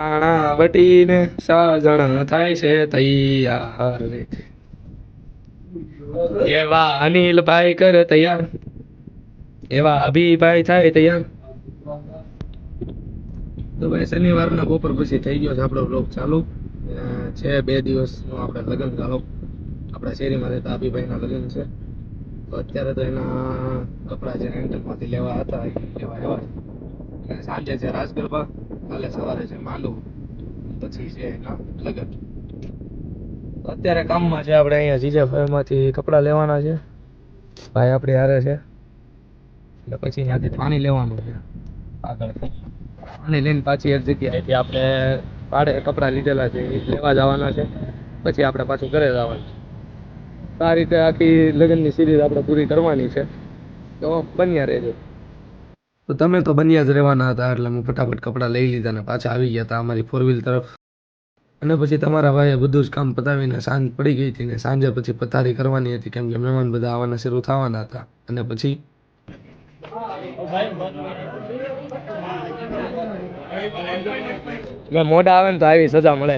આણા વટીને સાજણ થાય છે તૈયાર રે. એવા અનિલભાઈ કરે તૈયાર, એવા અભિભાઈ થાય તૈયાર. તો ભાઈ શનિવારના બપોર પછી થઈ ગયો છે આપણો બ્લોગ ચાલુ. છે 2 દિવસનો આપણે લગ્ન ગાળો. આપણા શેરીમાં રહેતા અભિભાઈના લગ્ન છે. તો અત્યારે તો એના કપડા જે રેન્ટલમાંથી લેવા હતા એ લેવા આવ્યા છે. અને સાંજે છે રાસ ગરબા, કાલે સવારે છે માંડવું, પછી છે એના લગ્ન. તો અત્યારે કામમાં છે આપણે અહીંયા જીજાભાઈમાંથી કપડાં લેવાના છે. ભાઈ આપણે હારે છે એટલે પછી ત્યાંથી પાણી લેવાનું છે આગળ. પાણી લઈને પાછી એક જગ્યાએથી આપણે ભાડે કપડાં લીધેલા છે એ લેવા જવાના છે. પછી આપણે પાછું ઘરે જવાનું છે. આ રીતે આખી લગ્નની સિરીઝ આપણે પૂરી કરવાની છે. તો બન્યા રહેજો. તો તમે તો બન્યા જ રહેવાના હતા એટલે હું ફટાફટ કપડાં લઈ લીધા ને પાછા આવી ગયા હતા અમારી 4 વ્હીલ તરફ. અને પછી તમારા ભાઈએ બધું જ કામ પતાવીને સાંજ પડી ગઈ હતી ને સાંજે પછી પથારી કરવાની હતી કેમ કે મહેમાન બધા આવવાના શરૂ થવાના હતા. અને પછી મોઢા આવે ને તો આવી સજા મળે.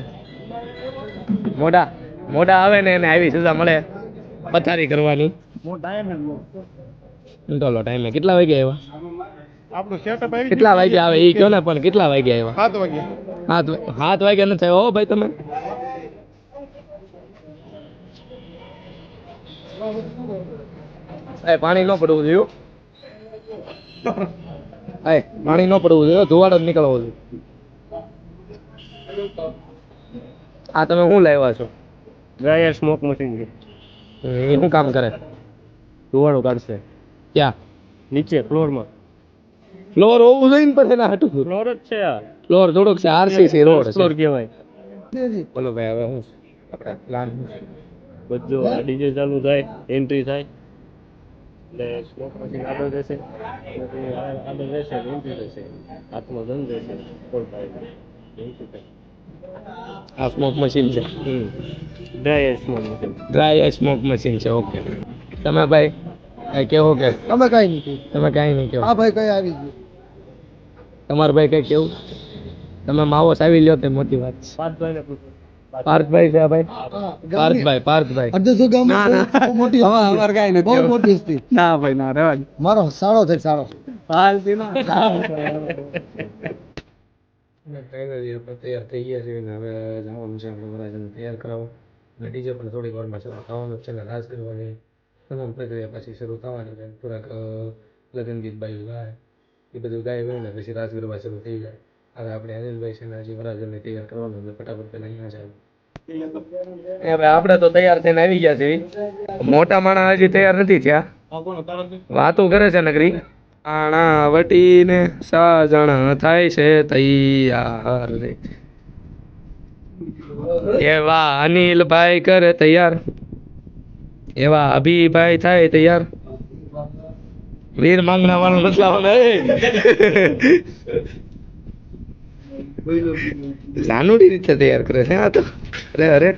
મોઢા આવે ને એને આવી સજા મળે પથારી કરવાની. ચલો ટાઈમે કેટલા વાગે આવ્યા? કેટલા વાગે આવે એ કયો ને પણ કેટલા વાગે આવ્યા? 7 વાગે નથી આવ્યો હો ભાઈ તમે. પાણી ન પડવું જોઈએ. પાણી ન પડવું જોઈએ, ધોવાડો જ નીકળવો જોઈએ. આ તમે શું લાવ્યા છો? ડ્રાયર સ્મોક મશીન છે. એ શું કામ કરે? ધુવાડો કાઢશે. ક્યાં? નીચે ફ્લોરમાં. ફ્લોર હોવું જોઈએ ને પછી એના હાટું. ફ્લોર જ છે આ. ફ્લોર થોડોક છે, આરસીસી રોડ છે. ફ્લોર કહેવાય. બોલો ભાઈ હવે હું આપણે પ્લાન બધું આ ડીજે ચાલુ થાય, એન્ટ્રી થાય એટલે સ્મોક મશીન આગળ રહેશે, આગળ રહેશે એન્ટ્રી રહેશે, હાથમાં ગન રહેશે, કોલ થાય એન્ટ્રી થાય. આ સ્મોક મશીન છે. Dry smoke machine. Dry smoke machine છે. ઓકે. તમે ભાઈ કઈ કેવો કે? તમે કઈ નહીં. તમે કઈ નહીં કેવો? હા ભાઈ કઈ આવી ગયું. તમારું ભાઈ કઈ કેવું? તમે માવો સાવી લ્યો તે મોટી વાત છે. પાર્થભાઈને પૂછો. પાર્થભાઈ છે ભાઈ. પાર્થભાઈ અડધો ગામ બહુ મોટી અમાર કઈ નથી. બહુ મોટી હસ્તી. ના ભાઈ ના રહેવા દે. મારો સાળો છે સાળો. હાલતી ના તૈયાર થઈ ગયા છે ને હવે જવાનું છે આપણે વરાજાને તૈયાર કરાવવા. અને ડીજે પણ થોડીક વારમાં શરૂ થવાનું છે ને રાસ ગરબાની તમામ પ્રક્રિયા પછી શરૂ થવાની છે. થોડાક લગ્ન ગીત બાયું ગાય એ બધું ગાય હોય ને પછી રાસ ગરબા શરૂ થઈ જાય. હવે આપણે અનિલભાઈ છે ને હજી વરાજાને તૈયાર કરવાનું એટલે ફટાફટ પહેલા અહીંયા જાય. આપણે તો તૈયાર થઈને આવી ગયા છે. મોટા માણસ હજી તૈયાર નથી થયા, વાતો કરે છે નગરી. આણા વટીને સાજણ થાય છે તૈયાર રે. એવા અનિલભાઈ કરે તૈયાર, એવા અભિભાઈ થાય તૈયાર. વીર માંગણા વાળું નાનુડી રીતે તૈયાર કરે છે આ તો. અરે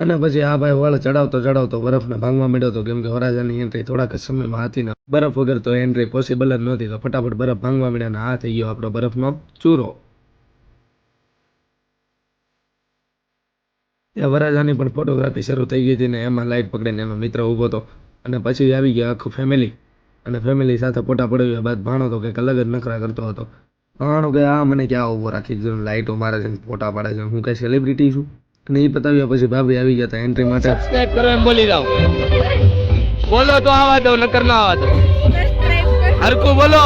અને પછી આ ભાઈ વળ ચડાવતો બરફને ભાંગવા માંડ્યો હતો કેમ કે વરાજાની એન્ટ્રી થોડાક સમયમાં હતી ને બરફ વગર તો એન્ટ્રી પોસિબલ જ નહોતી. તો ફટાફટ બરફ ભાંગવા માંડ્યા ને આ થઈ ગયો આપણો બરફનો ચૂરો. ત્યાં વરાજાની પણ ફોટોગ્રાફી શરૂ થઈ ગઈ હતી ને એમાં લાઈટ પકડીને એનો મિત્ર ઊભો હતો. અને પછી આવી ગયા આખું ફેમિલી અને ફેમિલી સાથે ફોટા પડાવ્યા બાદ ભાણો તો કંઈક અલગ જ નખરા કરતો હતો. ભાણો કે આ મને ક્યાં ઊભો રાખી દીધો, લાઈટો મારે છે ફોટા પાડે છે, હું કઈ સેલિબ્રિટી છું? અને એ પતાવ્યા પછી ભાભી આવી ગયા હતા એન્ટ્રી માટે. સબસ્ક્રાઇબ કરો એમ બોલી જાઓ. બોલો તો આવા દો નકર ના આવા દો. હરકું બોલો.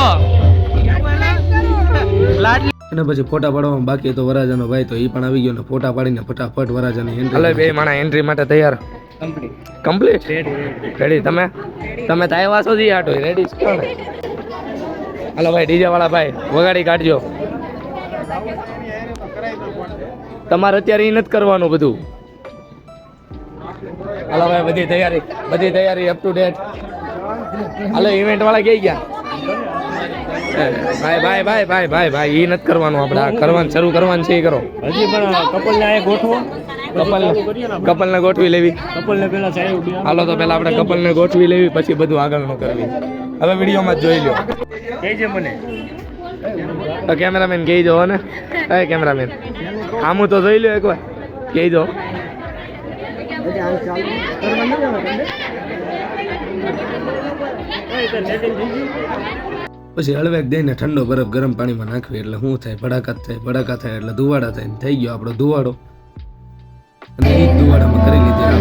અને પછી ફોટા પાડવામાં બાકી હતો વરાજાનો ભાઈ તો એ પણ આવી ગયો ને ફોટા પાડીને ફટાફટ વરાજાની એન્ટ્રી. હલો બે માણા એન્ટ્રી માટે તૈયાર. Complete ready. તમે તો આવ્યા છો જી આટો રેડી છો ને? હાલો ભાઈ ડીજે વાળા ભાઈ વગાડી કાઢજો. તમારે અત્યારે એ નથી કરવાનું બધું. હાલો ભાઈ બધી તૈયારી up to date. Hello event વાળા ક્યાં ગયા? ભાઈ એ નથી કરવાનું, આપણે કરવાનું શરૂ કરવાનું છે એ કરો. હજી પણ કપલને આ ગોઠવો. કપલને ગોઠવી લેવી. કપલને પેલા ચાય હાલો તો પેલા આપણે કપલને ગોઠવી લેવી પછી બધું આગળનું કરવી. હવે વિડીયોમાં જ જોઈ લો. કહેજે મને તો કેમેરામેન કહી દો ને હે કેમેરામેન આમું તો જોઈ લો એકવાર કહી દો પછી હળવેક દઈને ઠંડો બરફ ગરમ પાણીમાં નાખવી એટલે શું થાય ભડાકા થાય એટલે ધુવાડા થાય ને થઈ ગયો આપણો ધુવાડો અને એ જ ધુવાડામાં કરી લીધી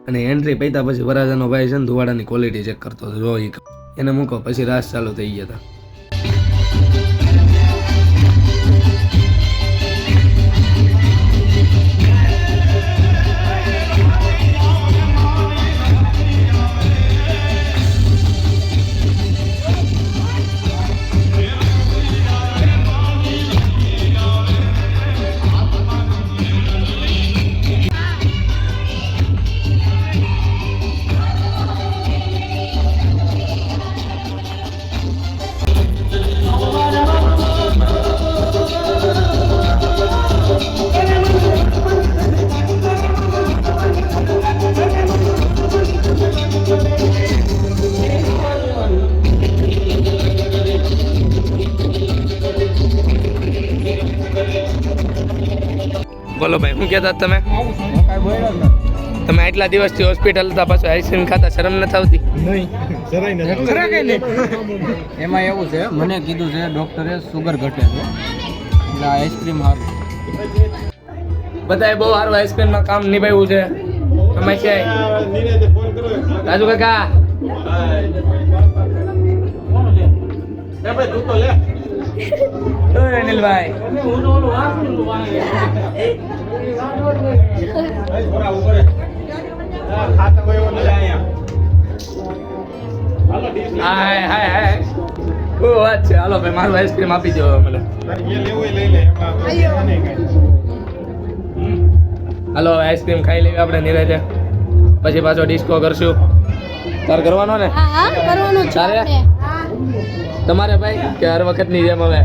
અને એન્ટ્રી પૈતા પછી વરાજાનો ભાઈ છે ને ધુવાડાની ક્વોલિટી ચેક કરતો હતો જો એને મૂકો પછી રાસ ચાલુ થઈ ગયા હતા બોલો ભાઈ શું કહેતા તમે તમે આટલા દિવસથી હોસ્પિટલ હતા પાછું આઈસ્ક્રીમ ખાતા શરમ નથી આવતી એમાં એવું છે મને કીધું છે ડોક્ટરે સુગર ઘટે છે એટલે આઈસ્ક્રીમ સારું બધાએ બહુ સારું આઈસ્ક્રીમમાં કામ નિભાવ્યું છે અમે છે રાજુ કાકા ઓય અનિલભાઈ હાય હાય હાય ઓ વાત છે હાલો ભાઈ મારું આઈસ્ક્રીમ આપી દો મને હાલો આઈસ્ક્રીમ ખાઈ લેવી આપણે નિરાતે પછી પાછો ડિસ્કો કરશું તાર કરવાનો ને હા કરવાનું છે તારે તમારે ભાઈ કે હર વખતની જેમ હવે